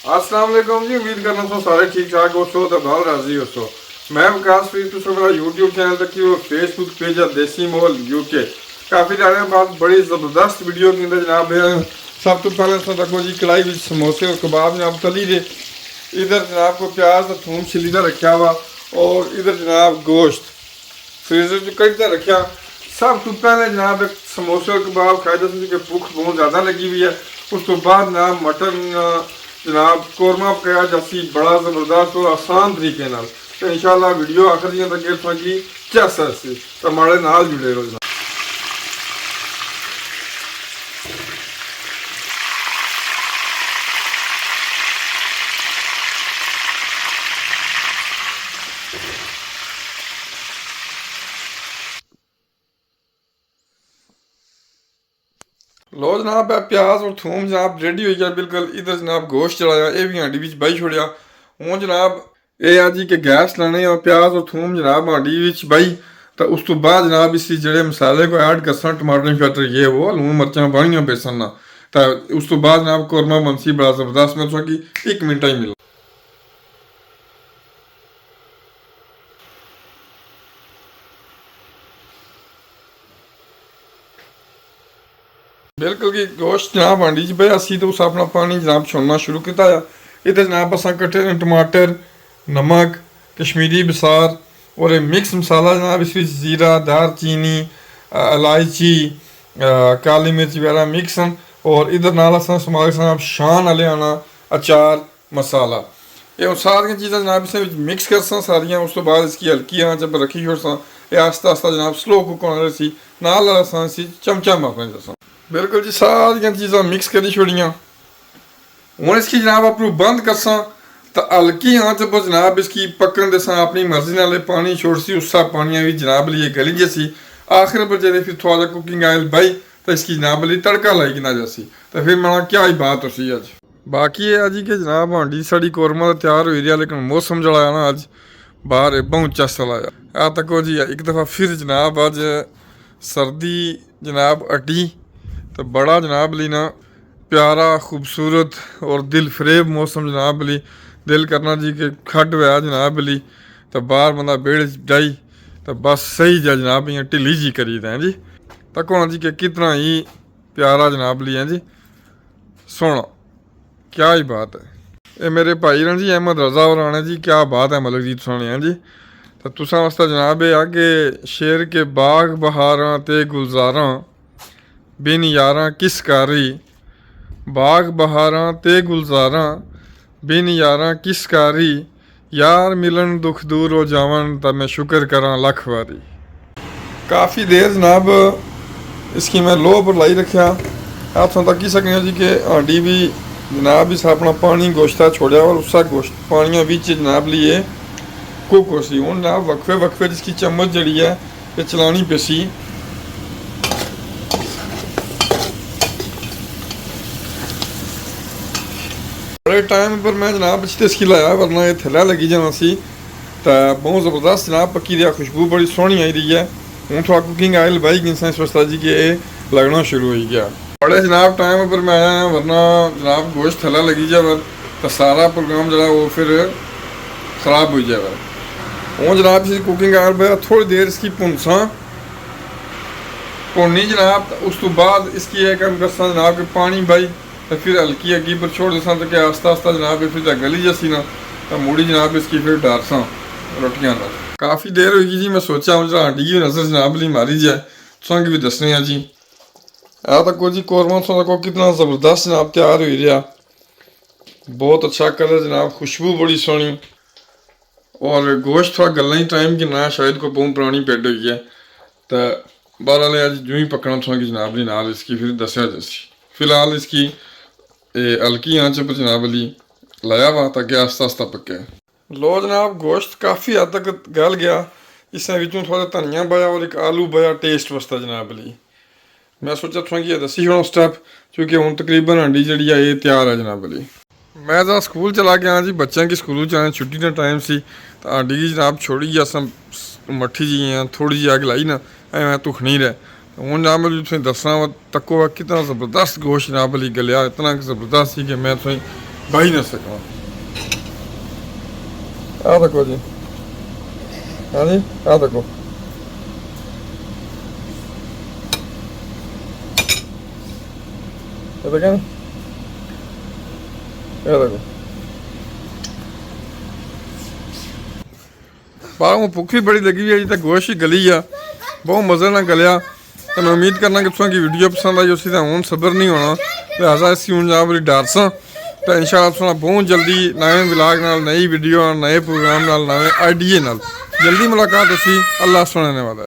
अस्सलाम वालेकुम जी। उम्मीद करना सो सारे ठीक ठाक हो सो तो बहुत राजी हो सो। मैं विकास फ्री तो मेरा यूट्यूब चैनल तक की फेसबुक पेज है देसी मोल यूके। काफ़ी टाइम बाद बड़ी ज़बरदस्त वीडियो के अंदर जनाब सब तो पहले तो देखो जी कढ़ाई में समोसे और कबाब जनाब तली दे। इधर जनाब को प्याज और थूम छिलीदा रखा हुआ और इधर जनाब गोश्त फ्रीजर जो कटता रखा। सब तो पहले जनाब एक समोसे और कबाब खाए जैसे कि भूख बहुत ज़्यादा लगी हुई है। उस तो बाद जनाब मटन जनाब कोरमा पकाया जैसी बड़ा ज़बरदस्त और आसान तरीके नाल। तो इंशाल्लाह वीडियो आखिर तक थोड़ी कैसा सी तो हमारे नाल जुड़े रहो जनाब। लो जनाब प्याज और थूम जनाब रेडी हो गया बिल्कुल। इधर जनाब गोश्त चढ़ाया ये भी हांडी बिच बही छोड़िया। हूँ जनाब ये आ जी कि गैस लाने और प्याज और थूम जनाब हांडी बिच बही। तो उस तो बाद जनाब इस जड़े मसाले को ऐड करसा टमाटर शटर ये वो लून मर्चा बनिया बेसन ना। तो उस तो बाद जनाब कौरमा बनसी बड़ा ज़बरदस्त। मैं थोड़ा कि 1 मिनट ही मिला बिल्कुल कि गोश्त जनाब हांडी च बया सी तो उस अपना पानी जनाब छोड़ना शुरू किया। इधर जनाब असा कट्टे टमाटर नमक कश्मीरी बसार और ये मिक्स मसाला जनाब इस जीरा दारचीनी इलायची काली मिर्च वगैरह मिक्स हैं। और इधर नाल असा समाल जनाब शान वाले आना अचार मसाला ये सारिया चीज़ा जनाब इस मिक्स करसा सारिया। उस तो बाद इसकी हल्की आंच पर रखी छोड़सा ये आस्ता आस्ता जनाब स्लो कुक होने सी नाल असा चमचा मारना जैसा। बिल्कुल जी सारिया चीज़ा मिक्स करी छोड़िया। हूँ इसकी जनाब अपनू बंद करसा तो हल्की आंच पर जनाब इसकी पकन देसा अपनी मर्जी नाले पानी छोड़ सी उस पानिया भी जनाब लिए गली जैसी। आखिर पर जब फिर थोड़ा कुकिंग आयल बही तो इसकी जनाब लिए तड़का लाई गिना जैसी। तो फिर माना क्या ही बात होसी अज। बाकी है अजी कि जनाब हांडी साड़ी कौरमा तो तैयार हो रहा लेकिन मौसम जड़ा ना अज बाहर बहुत चस लाया आ तको जी। एक दफ़ा फिर जनाब अज सर्दी जनाब अटी तो बड़ा जनाब ली ना प्यारा खूबसूरत और दिल फरेब मौसम जनाब ली। दिल करना जी कि खड वया जनाब ली तो बाहर बंदा बेड़ जाई तो बस सही जा जनाब इं ढिली जी करी दें जी। तको जी कि कितना ही प्यारा जनाब ली है जी सोना क्या ही बात है। ये मेरे भाई ने जी अहमद रजा और आने जी क्या बात है मलिक जी सुने हैं जी। तो तुसा वास्ते जनाब ये आ कि शेर के बाग बहारां ते गुलजारां बिन यारां किस कारी बाग बहारां ते गुलजारां बिन यारां किस कारी यार मिलन दुख दूर हो जावन तो मैं शुक्र करा लख वारी। काफ़ी देर जनाब इसकी मैं लो पर लाई रखा हाथों तक ही सकें जी कि हांडी भी जनाब इस अपना पानी गोश्ता छोड़ा और उस गोश्त पानिया बिच जनाब लिए कुक हो सी। हूँ जनाब वक्फे वक्फे जिसकी चम्मच जड़ी है ये चलानी पेसी। बड़े टाइम पर मैं जनाब इस इसकी लाया वरना ये थैला लगी जाना सी। तो बहुत ज़बरदस्त जनाब पक्की दिया खुशबू बड़ी सोहनी आई रही है। हूँ थोड़ा कुकिंग आयल बही गई इस वास्ता जी कि ये लगना शुरू हो गया। बड़े जनाब टाइम पर मैं आया वरना जनाब गोश्त थैला लगी जाए तो सारा प्रोग्राम जरा वो फिर ख़राब हो जाए। हूँ जनाब इसकी कुकिंग आयल बया थोड़ी देर इसकी भुनसा भुननी जनाब। उस तो बाद इसकी एक काम करसा जनाब कि पानी बही तो फिर हल्की अग्गी पर छोड़ देसा तो क्या आस्ता आस्ता जनाब फिर गली जैसी ना तो मुड़ी जनाब इसकी फिर डारसा रोटियां ना। काफ़ी देर होगी जी मैं सोचा हूँ जरा आंटी की नज़र जनाब ली मारी जाए तुम भी दसने हैं जी। आ तको जी कौरमा तको कितना ज़बरदस्त जनाब तैयार हो रहा। बहुत अच्छा कलर जनाब खुशबू बड़ी सोहनी और गोश्त थोड़ा गलना ही टाइम कि ना शायद को बहुत पुरानी पेड हुई है। तो बहरहाल अज जूँ ही पकना थोड़ा कि जनाब ली नाल इसकी फिर दसिया जैसी। फिलहाल इसकी हल्की आंच पर जनाब ली लाया हुआ ताकि आस्ता आस्ता पके। लो जनाब गोश्त काफ़ी हद तक गल गया। इसमें विचों थोड़ा धनिया बया और एक आलू बया टेस्ट वास्ता जनाब ली। मैं सोचा थोड़ा कि दसी छोड़ा स्टैप क्योंकि हूँ तकरीबन हांडी जी है ये तैयार है जनाब ली। मैं जरा स्कूल चला गया जी बच्चों की स्कूल जाने छुट्टी का टाइम सी तो हांडी की जनाब छोड़ी अस मट्ठी जी थोड़ी जी अग लाई ना मैं धुख नहीं रहा। हूँ जनाब मैं तुम दसा तको कितना ज़बरदस्त गोश्त जनाब ली गलिया इतना ज़बरदस्त कि मैं तुम भाई ना सका आ देखो जी हाँ जी आ देखो ये देखा ये देखो बाहरों भुख भी बड़ी लगी हुई है जी तो गोश्त ही गली आ बहुत मज़े ना गलिया तो मैं उम्मीद करना कि तुम की वीडियो पसंद आई उसी का हूँ सब्र नहीं होना लिहाजा इसी हूँ जा बड़ी डर सा तो इंशाअल्लाह तुम बहुत जल्दी नए व्लॉग नाल नई वीडियो नए प्रोग्राम नाल नए आइडिए नाल जल्दी मुलाकात असी अल्लाह सुनने वाला।